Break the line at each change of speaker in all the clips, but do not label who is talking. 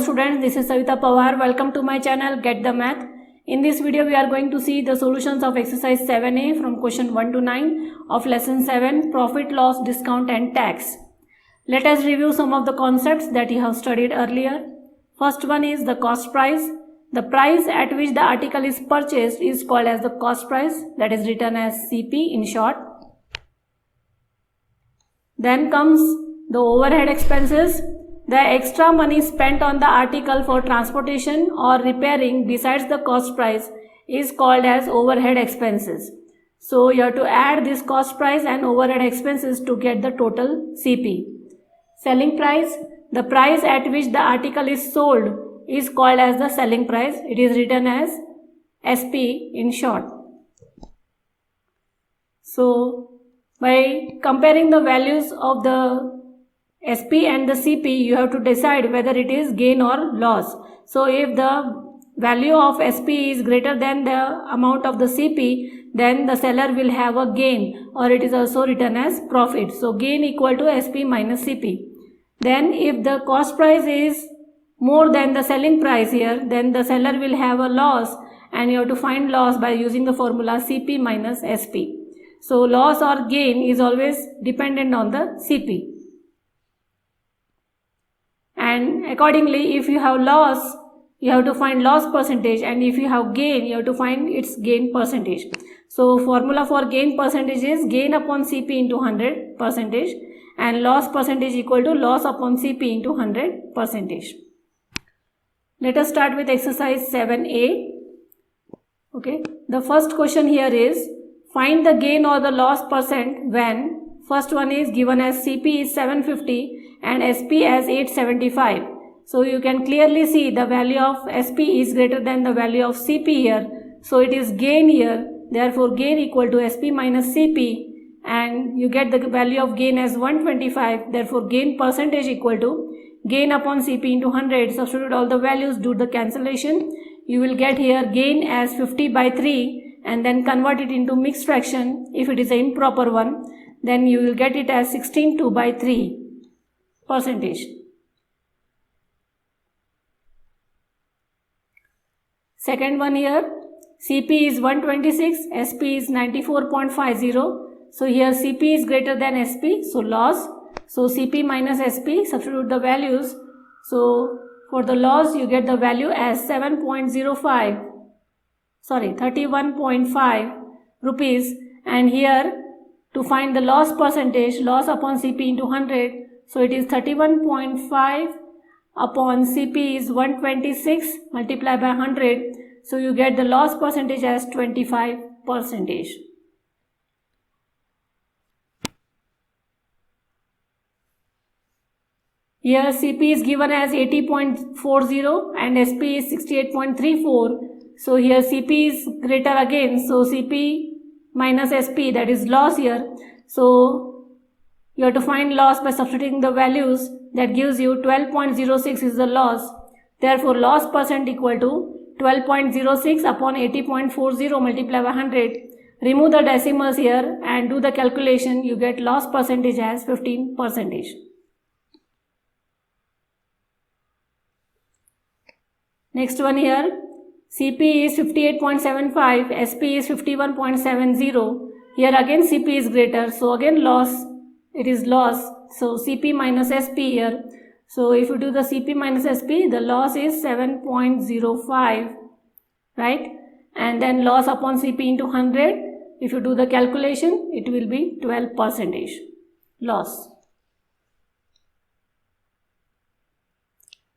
students, this is Savita Pawar. Welcome to my channel Get the Math. In this video we are going to see the solutions of exercise 7a from question 1 to 9 of lesson 7 profit, loss, discount and tax. Let us review some of the concepts that you have studied earlier. First one is the cost price. The price at which the article is purchased is called as the cost price, that is written as CP in short. Then comes the overhead expenses. The extra money spent on the article for transportation or repairing besides the cost price is called as overhead expenses. So you have to add this cost price and overhead expenses to get the total CP. Selling price. The price at which the article is sold is called as the selling price. It is written as SP in short. So by comparing the values of the SP and the CP, you have to decide whether it is gain or loss. So if the value of SP is greater than the amount of the CP, then the seller will have a gain, or it is also written as profit. So gain equal to SP minus CP. Then if the cost price is more than the selling price here, then the seller will have a loss, and you have to find loss by using the formula CP minus SP. So loss or gain is always dependent on the CP. And accordingly, if you have loss, you have to find loss percentage, and if you have gain, you have to find its gain percentage. So formula for gain percentage is gain upon CP into 100%, and loss percentage equal to loss upon CP into 100%. Let us start with exercise 7a. Okay, the first question here is find the gain or the loss percent when first one is given as CP is 750 and SP as 875. So you can clearly see the value of SP is greater than the value of CP here. So it is gain here. Therefore gain equal to SP minus CP, and you get the value of gain as 125. Therefore gain percentage equal to gain upon CP into 100. Substitute all the values, do the cancellation. You will get here gain as 50 by 3 and then convert it into mixed fraction. If it is an improper one, then you will get it as 16 by 3%. Second one here, CP is 126, SP is 94.50. So here CP is greater than SP, so loss. So CP minus SP, substitute the values. So for the loss you get the value as 31.5 rupees, and here to find the loss percentage, loss upon CP into 100, so it is 31.5 upon CP is 126 multiplied by 100, so you get the loss percentage as 25%. Here CP is given as 80.40 and SP is 68.34. So here CP is greater again. So CP minus SP, that is loss here. So you have to find loss by substituting the values. That gives you 12.06 is the loss. Therefore loss percent equal to 12.06 upon 80.40 multiplied by 100. Remove the decimals here and do the calculation. You get loss percentage as 15%. Next one here, CP is 58.75, SP is 51.70. Here again CP is greater, so again loss, it is loss. So CP minus SP here. So if you do the CP minus SP, the loss is 7.05, right? And then loss upon CP into 100, if you do the calculation, it will be 12% loss.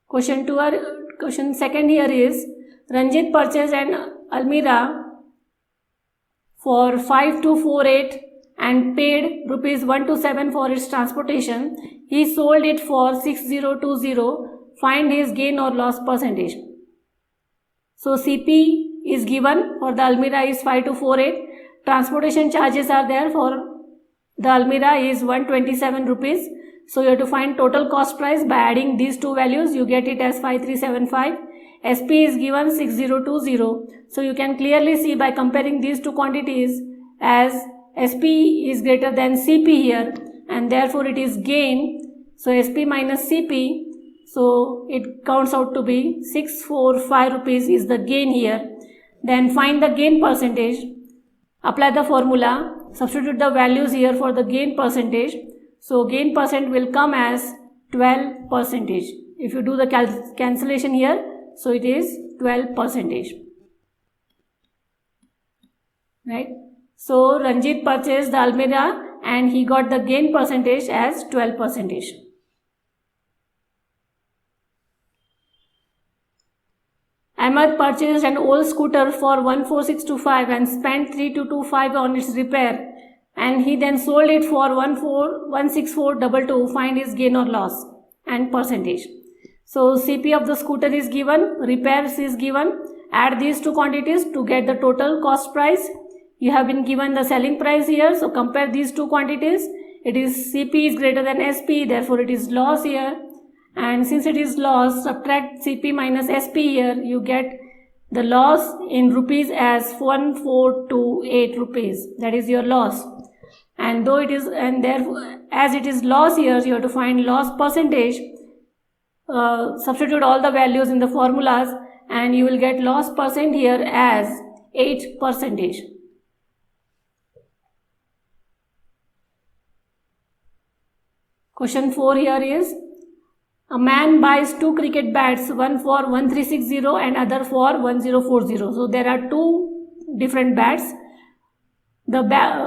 Question second here is Ranjit purchased an Almirah for 5248 and paid rupees 127 for its transportation. He sold it for 6020. Find his gain or loss percentage. So CP is given for the Almirah is 5248. Transportation charges are there for the Almirah is 127 rupees. So you have to find total cost price by adding these two values. You get it as 5375. SP is given 6020. So you can clearly see by comparing these two quantities as SP is greater than CP here, and therefore it is gain. So SP minus CP, So it counts out to be 645 rupees is the gain here. Then find the gain percentage. Apply the formula. Substitute the values here for the gain percentage. So gain percent will come as 12%. If you do the cancellation here, so it is 12%. Right? So Ranjit purchased the Almirah and he got the gain percentage as 12%. Ahmed purchased an old scooter for 14625 and spent 3225 on its repair, and he then sold it for 16422. Find his gain or loss and percentage. So CP of the scooter is given, repairs is given. Add these two quantities to get the total cost price. You have been given the selling price here, so compare these two quantities. It is CP is greater than SP, therefore it is loss here. And since it is loss, subtract CP minus SP here, you get the loss in rupees as 1428 rupees. That is your loss. And though it is, and therefore as it is loss here, you have to find loss percentage. Substitute all the values in the formulas and you will get loss percent here as 8%. Question 4 here is, a man buys 2 cricket bats, one for 1360 and other for 1040. So there are 2 different bats. The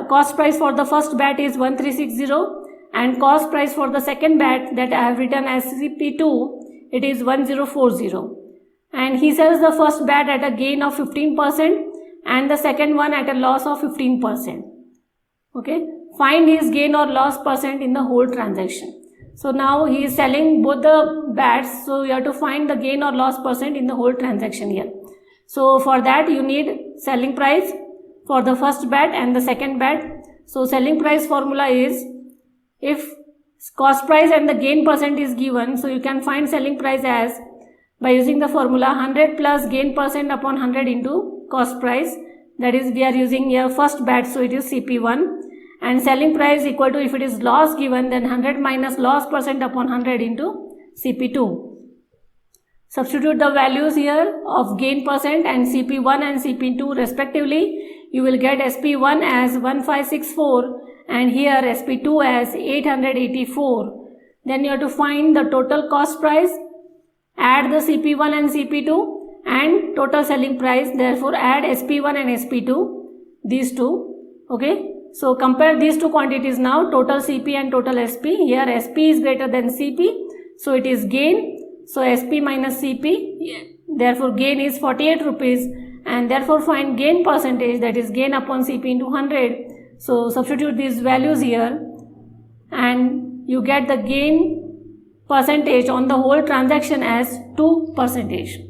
cost price for the first bat is 1360 and cost price for the second bat that I have written as CP2, it is 1040. And he sells the first bat at a gain of 15% and the second one at a loss of 15%. Okay. Find his gain or loss percent in the whole transaction. So now he is selling both the bats, so you have to find the gain or loss percent in the whole transaction here. So for that you need selling price for the first bat and the second bat. So selling price formula is, if cost price and the gain percent is given, so you can find selling price as, by using the formula 100 plus gain percent upon 100 into cost price. That is, we are using here first bat, so it is CP1. And selling price equal to, if it is loss given, then 100 minus loss percent upon 100 into CP2. Substitute the values here of gain percent and CP1 and CP2 respectively. You will get SP1 as 1564 and here SP2 as 884. Then you have to find the total cost price, add the CP1 and CP2 and total selling price. Therefore add SP1 and SP2, these two. Okay. So compare these two quantities now, total CP and total SP. Here SP is greater than CP, so it is gain. So SP minus CP, therefore gain is 48 rupees and therefore find gain percentage, that is gain upon CP into 100. So substitute these values here and you get the gain percentage on the whole transaction as 2%.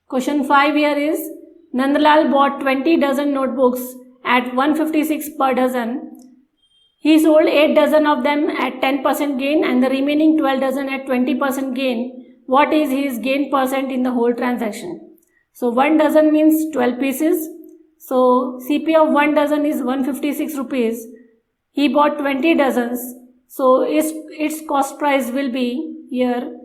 Question 5 here is, Nandlal bought 20 dozen notebooks at 156 per dozen. He sold 8 dozen of them at 10% gain and the remaining 12 dozen at 20% gain. What is his gain percent in the whole transaction? So 1 dozen means 12 pieces. So CP of 1 dozen is 156 rupees. He bought 20 dozens. So its cost price will be here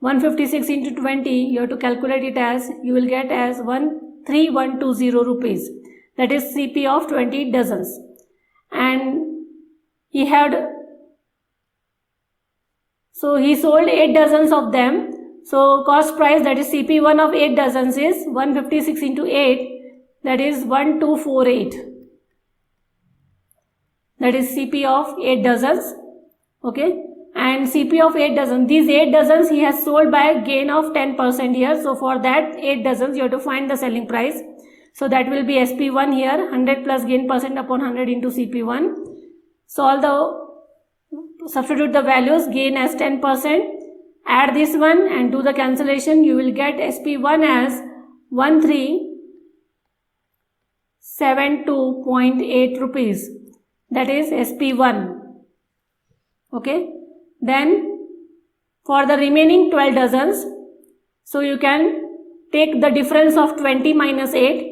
156 into 20. You have to calculate it as, you will get as 13120 rupees. That is CP of 20 dozens. And he sold 8 dozens of them. So cost price, that is CP1 of 8 dozens is 156 into 8, that is 1248. That is CP of 8 dozens. Okay. And CP of 8 dozens, these 8 dozens he has sold by a gain of 10% here. So for that 8 dozens you have to find the selling price. So that will be SP1 here, 100 plus gain percent upon 100 into CP1. Substitute the values, gain as 10%, add this one and do the cancellation. You will get SP1 as 1372.8 rupees. That is SP1. Okay. Then for the remaining 12 dozens, so you can take the difference of 20 minus 8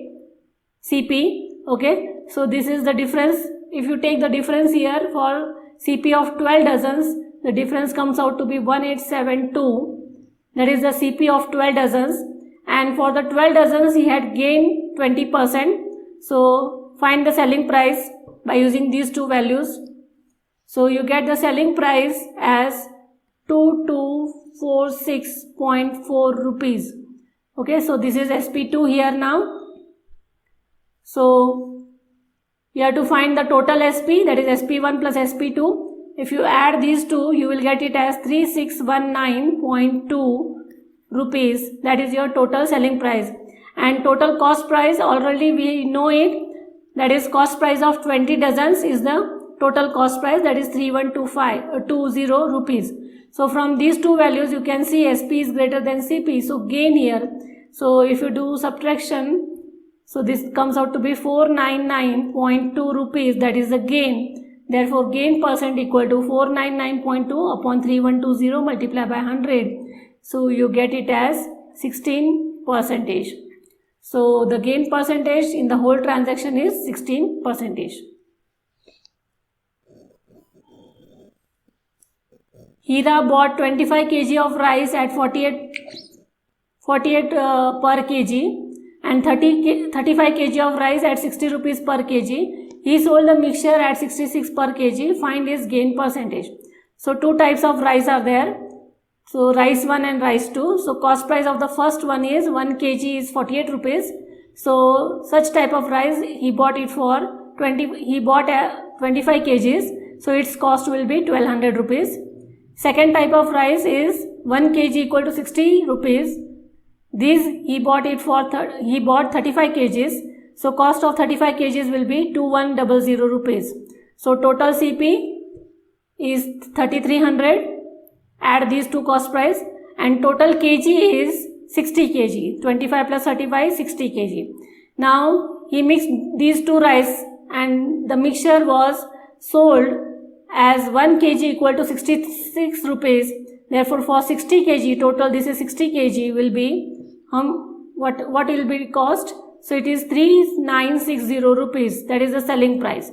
CP. Okay. So this is the difference. If you take the difference here for CP of 12 dozens, the difference comes out to be 1872. That is the CP of 12 dozens. And for the 12 dozens, he had gained 20%. So find the selling price by using these two values. So you get the selling price as 2246.4 rupees. Okay, so this is SP2 here now. So you have to find the total SP, that is SP1 plus SP2. If you add these two, you will get it as 3619.2 rupees. That is your total selling price. And total cost price, already we know it. That is cost price of 20 dozens is the total cost price, that is 3120 rupees. So from these two values you can see SP is greater than CP. So gain here. So if you do subtraction, so this comes out to be 499.2 rupees. That is the gain. Therefore gain percent equal to 499.2 upon 3120 multiplied by 100. So you get it as 16%. So the gain percentage in the whole transaction is 16%. Hira bought 25 kg of rice at 48 per kg and 35 kg of rice at 60 rupees per kg. He sold the mixture at 66 per kg. Find his gain percentage. So two types of rice are there. So rice 1 and rice 2. So cost price of the first one is 1 kg is 48 rupees. So such type of rice he bought it for 25 kgs. So its cost will be 1200 rupees. Second type of rice is 1 kg equal to 60 rupees. This he bought 35 kgs. So cost of 35 kgs will be 2100 rupees. So total CP is 3300. Add these two cost price and total kg is 60 kg. 25 plus 35 60 kg. Now he mixed these two rice and the mixture was sold as 1 kg equal to 66 rupees. Therefore for 60 kg total, this is 60 kg will be what will be cost? So it is 3960 rupees. That is the selling price.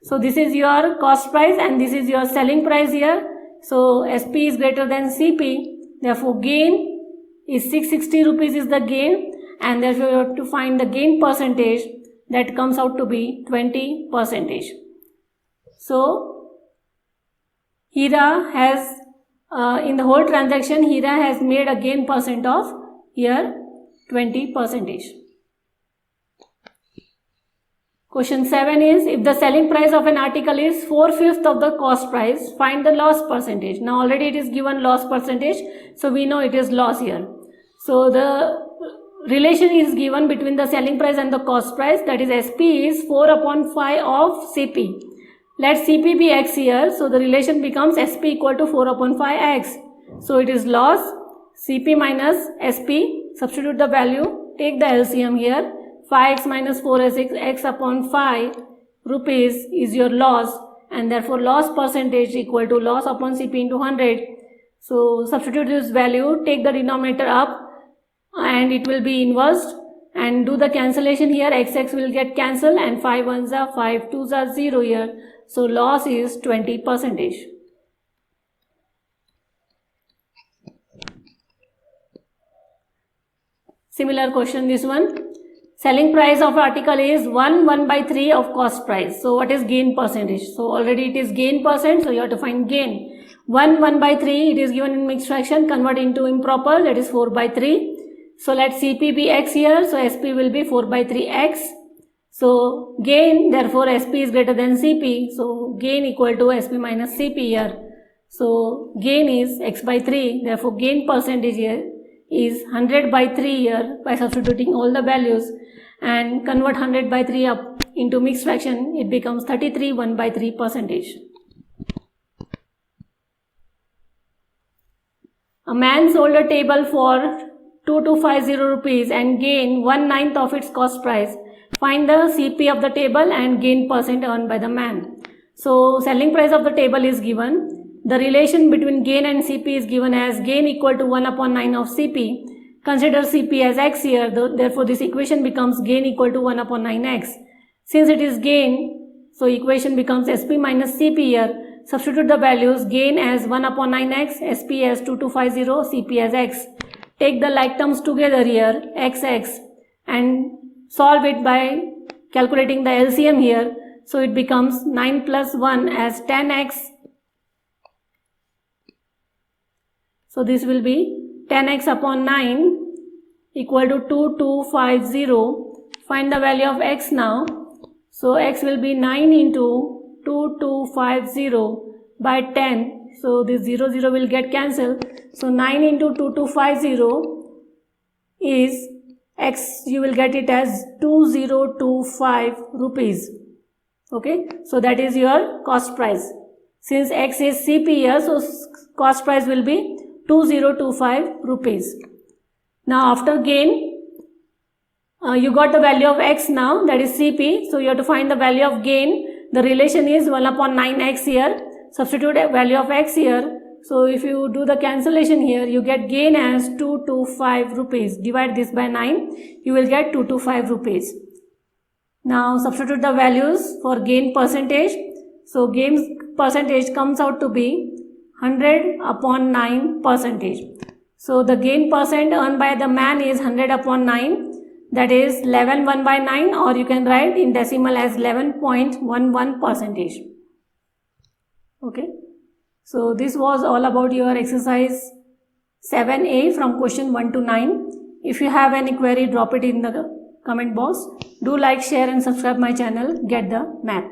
So this is your cost price and this is your selling price here. So SP is greater than CP. Therefore gain is 660 rupees is the gain, and therefore you have to find the gain percentage. That comes out to be 20%. So Hira has in the whole transaction, Hira has made a gain percent of here 20%. Question 7 is, if the selling price of an article is 4/5 of the cost price, find the loss percentage. Now already it is given loss percentage, so we know it is loss here. So the relation is given between the selling price and the cost price, that is SP is 4 upon 5 of CP. Let CP be X here, so the relation becomes SP equal to 4 upon 5X. So it is loss, CP minus SP, substitute the value, take the LCM here, 5x minus 4x x upon 5 rupees is your loss, and therefore loss percentage equal to loss upon CP into 100. So substitute this value, take the denominator up and it will be inversed, and do the cancellation here, xx will get cancelled and 5 1s are 5 2s are 0 here. So loss is 20%. Similar question this one. Selling price of article is 1/3 of cost price. So what is gain percentage? So already it is gain percent, so you have to find gain. 1/3 it is given in mixed fraction, convert into improper, that is 4/3. So let CP be X here, so SP will be 4/3X. So gain, therefore SP is greater than CP, so gain equal to SP minus CP here. So gain is X/3, therefore gain percentage here is 100/3 here by substituting all the values, and convert 100/3 up into mixed fraction, it becomes 33 1/3%. A man sold a table for 2250 rupees and gained 1/9 of its cost price. Find the CP of the table and gain percent earned by the man. So selling price of the table is given. The relation between gain and CP is given as gain equal to 1/9 of CP. Consider CP as X here, therefore this equation becomes gain equal to 1/9X. Since it is gain, so equation becomes SP minus CP here. substitute the values, gain as 1 upon 9x, SP as 2250, CP as x. Take the like terms together here, x, and solve it by calculating the LCM here. So it becomes 9 plus 1 as 10x. So this will be 10x upon 9 equal to 2250. Find the value of x now. So x will be 9 into 2250 by 10. So this 0 will get cancelled. So 9 into 2250 is x, you will get it as 2025 rupees. Okay, so that is your cost price. Since x is CP here, so cost price will be 2025 rupees. Now after gain, you got the value of x now, that is CP. So you have to find the value of gain. The relation is 1 upon 9x here. Substitute a value of x here. So if you do the cancellation here, you get gain as 225 rupees. Divide this by 9, you will get 225 rupees. Now substitute the values for gain percentage. So gain percentage comes out to be 100 upon 9 percentage. So the gain percent earned by the man is 100 upon 9. That is 11 by 9, or you can write in decimal as 11.11 percentage. Okay. So this was all about your exercise 7A from question 1 to 9. If you have any query, drop it in the comment box. Do like, share and subscribe my channel. Get the math.